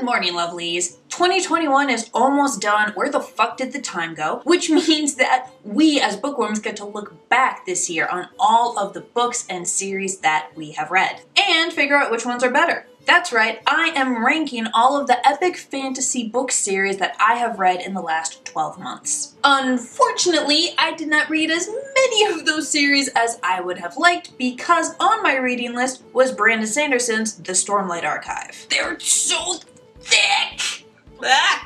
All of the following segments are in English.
Good morning, lovelies. 2021 is almost done. Where the fuck did the time go? Which means that we as bookworms get to look back this year on all of the books and series that we have read and figure out which ones are better. That's right, I am ranking all of the epic fantasy book series that I have read in the last 12 months. Unfortunately, I did not read as many of those series as I would have liked because on my reading list was Brandon Sanderson's The Stormlight Archive. They're so thick!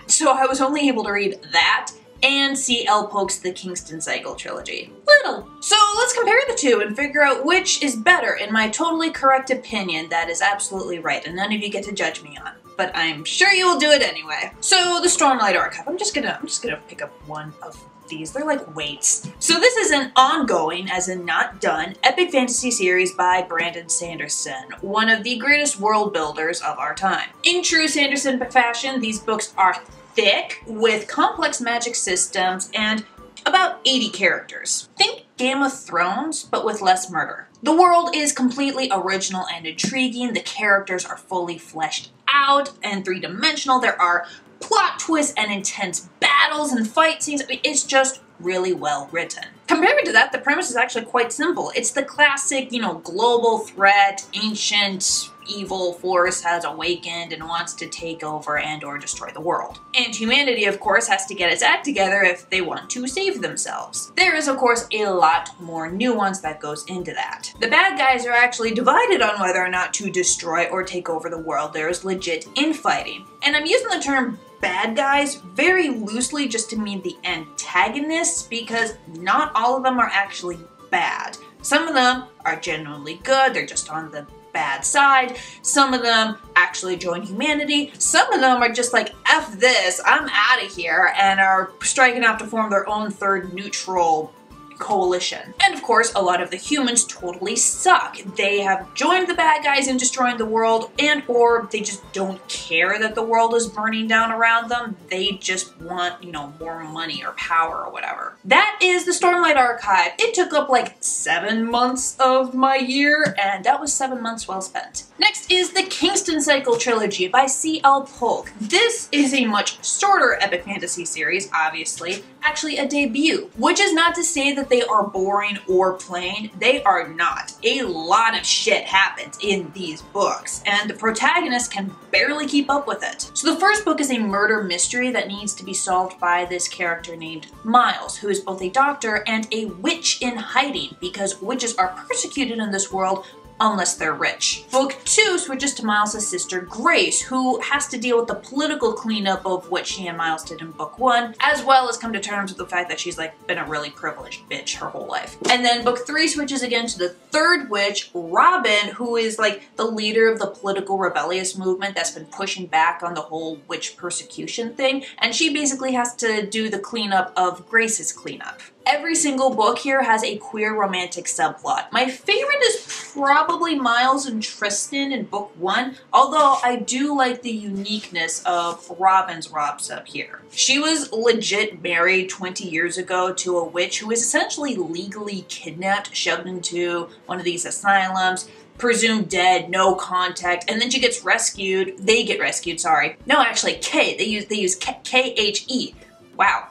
So I was only able to read that and C.L. Polk's The Kingston Cycle trilogy. Little. So let's compare the two and figure out which is better in my totally correct opinion that is absolutely right and none of you get to judge me on. But I'm sure you will do it anyway. So the Stormlight Archive. I'm just gonna pick up one of these. They're like weights. So this is an ongoing, as in not done, epic fantasy series by Brandon Sanderson, one of the greatest world builders of our time. In true Sanderson fashion, these books are thick, with complex magic systems, and about 80 characters. Think Game of Thrones, but with less murder. The world is completely original and intriguing, the characters are fully fleshed out and three-dimensional, there are plot twists and intense battles and fight scenes. I mean, it's just really well written. Compared to that, the premise is actually quite simple. It's the classic, global threat, ancient evil force has awakened and wants to take over and or destroy the world. And humanity, of course, has to get its act together if they want to save themselves. There is, of course, a lot more nuance that goes into that. The bad guys are actually divided on whether or not to destroy or take over the world. There is legit infighting. And I'm using the term bad guys very loosely just to mean the antagonists because not all of them are actually bad. Some of them are genuinely good, they're just on the bad side. Some of them actually join humanity. Some of them are just like, F this, I'm out of here, and are striking out to form their own third neutral coalition. And of course, a lot of the humans totally suck. They have joined the bad guys in destroying the world and or they just don't care that the world is burning down around them. They just want, more money or power or whatever. That is the Stormlight Archive. It took up like 7 months of my year and that was 7 months well spent. Next is the Kingston Cycle trilogy by C.L. Polk. This is a much shorter epic fantasy series, obviously, actually a debut, which is not to say that they are boring or plain. They are not. A lot of shit happens in these books, and the protagonist can barely keep up with it. So the first book is a murder mystery that needs to be solved by this character named Miles, who is both a doctor and a witch in hiding, because witches are persecuted in this world unless they're rich. Book 2 switches to Miles' sister Grace, who has to deal with the political cleanup of what she and Miles did in book 1, as well as come to terms with the fact that she's been a really privileged bitch her whole life. And then book 3 switches again to the third witch, Robin, who is the leader of the political rebellious movement that's been pushing back on the whole witch persecution thing, and she basically has to do the cleanup of Grace's cleanup. Every single book here has a queer romantic subplot. My favorite is probably Miles and Tristan in book 1, although I do like the uniqueness of Robin's Rob-sub here. She was legit married 20 years ago to a witch who was essentially legally kidnapped, shoved into one of these asylums, presumed dead, no contact, and then she gets rescued. They get rescued, sorry. No, actually, K. They use K-H-E. Wow.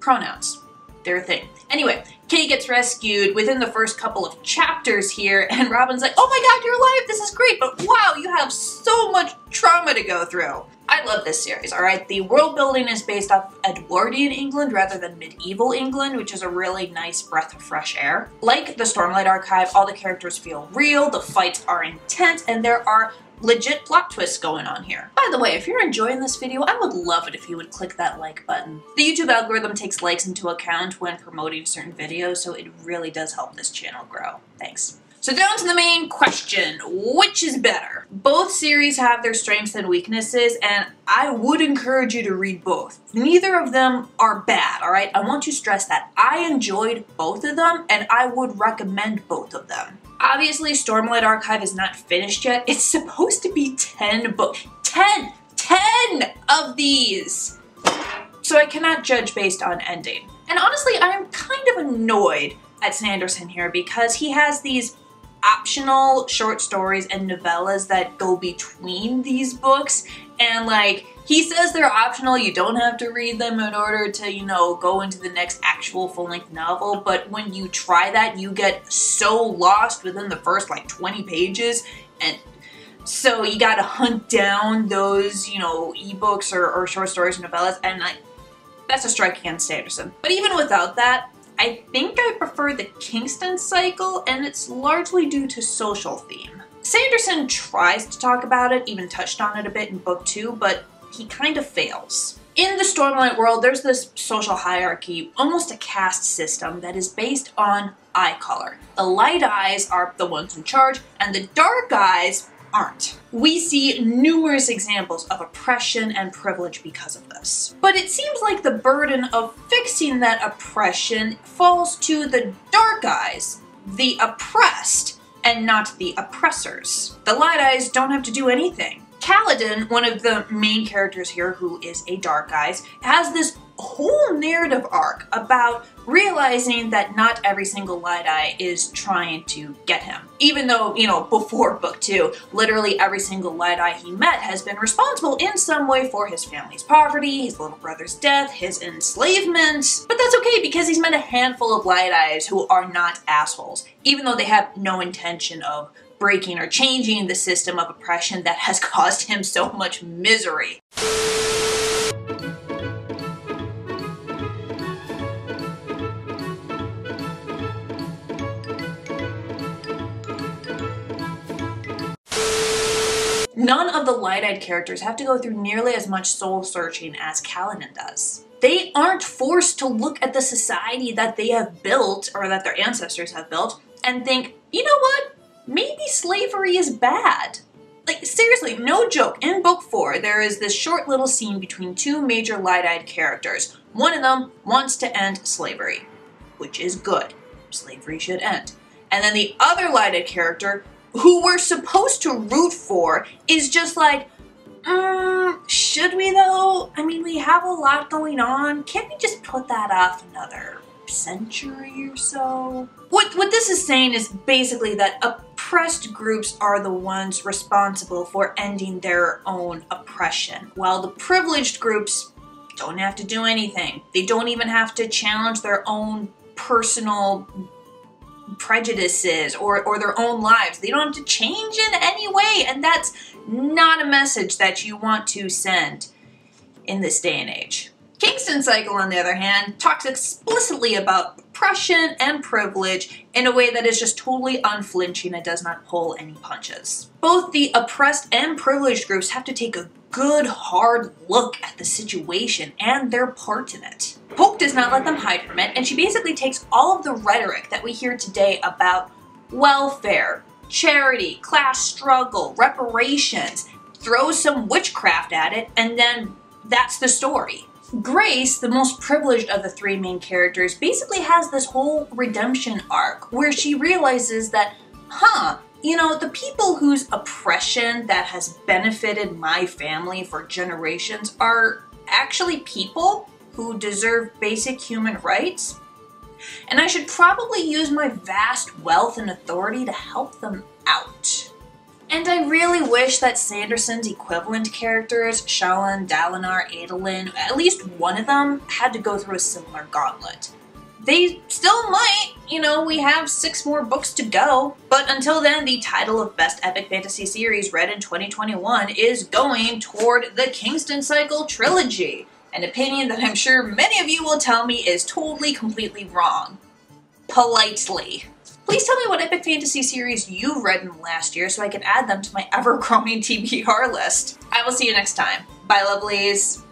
Pronouns. They're a thing. Anyway, Kay gets rescued within the first couple of chapters here, and Robin's like, oh my god, you're alive, this is great, but wow, you have so much trauma to go through. I love this series, alright? The world building is based off Edwardian England rather than medieval England, which is a really nice breath of fresh air. Like the Stormlight Archive, all the characters feel real, the fights are intense, and there are legit plot twists going on here. By the way, if you're enjoying this video, I would love it if you would click that like button. The YouTube algorithm takes likes into account when promoting certain videos, so it really does help this channel grow. Thanks. So down to the main question, which is better? Both series have their strengths and weaknesses, and I would encourage you to read both. Neither of them are bad, alright? I want to stress that. I enjoyed both of them, and I would recommend both of them. Obviously, Stormlight Archive is not finished yet. It's supposed to be 10 books. 10 of these! So I cannot judge based on ending. And honestly, I am kind of annoyed at Sanderson here because he has these optional short stories and novellas that go between these books, and like, he says they're optional, you don't have to read them in order to, you know, go into the next actual full-length novel, but when you try that, you get so lost within the first like 20 pages, and so you gotta hunt down those, you know, ebooks or short stories and novellas, and like, that's a strike against Sanderson. But even without that, I think I prefer the Kingston Cycle, and it's largely due to social theme. Sanderson tries to talk about it, even touched on it a bit in book 2, but he kind of fails. In the Stormlight world, there's this social hierarchy, almost a caste system, that is based on eye color. The light eyes are the ones in charge, and the dark eyes aren't. We see numerous examples of oppression and privilege because of this. But it seems like the burden of fixing that oppression falls to the dark eyes, the oppressed, and not the oppressors. The light eyes don't have to do anything. Kaladin, one of the main characters here who is a dark eyes, has this whole narrative arc about realizing that not every single light eye is trying to get him. Even though, you know, before book 2, literally every single light eye he met has been responsible in some way for his family's poverty, his little brother's death, his enslavement. But that's okay because he's met a handful of light eyes who are not assholes, even though they have no intention of breaking or changing the system of oppression that has caused him so much misery. None of the light-eyed characters have to go through nearly as much soul-searching as Kaladin does. They aren't forced to look at the society that they have built, or that their ancestors have built, and think, you know what? Maybe slavery is bad. Like, seriously, no joke. In book 4, there is this short little scene between two major light-eyed characters. One of them wants to end slavery, which is good. Slavery should end. And then the other light-eyed character, who we're supposed to root for, is just like, should we though? I mean, we have a lot going on. Can't we just put that off another century or so? What this is saying is basically that oppressed groups are the ones responsible for ending their own oppression, while the privileged groups don't have to do anything. They don't even have to challenge their own personal prejudices or their own lives. They don't have to change in any way, and that's not a message that you want to send in this day and age. Kingston Cycle, on the other hand, talks explicitly about oppression and privilege in a way that is just totally unflinching and does not pull any punches. Both the oppressed and privileged groups have to take a good, hard look at the situation and their part in it. Polk does not let them hide from it, and she basically takes all of the rhetoric that we hear today about welfare, charity, class struggle, reparations, throws some witchcraft at it, and then that's the story. Grace, the most privileged of the three main characters, basically has this whole redemption arc where she realizes that, you know, the people whose oppression that has benefited my family for generations are actually people who deserve basic human rights, and I should probably use my vast wealth and authority to help them out. And I really wish that Sanderson's equivalent characters, Shallan, Dalinar, Adolin, at least one of them, had to go through a similar gauntlet. They still might, you know, we have 6 more books to go, but until then, the title of Best Epic Fantasy Series read in 2021 is going toward the Kingston Cycle Trilogy, an opinion that I'm sure many of you will tell me is totally, completely wrong. Politely. Please tell me what epic fantasy series you've read in the last year so I can add them to my ever-growing TBR list. I will see you next time. Bye, lovelies.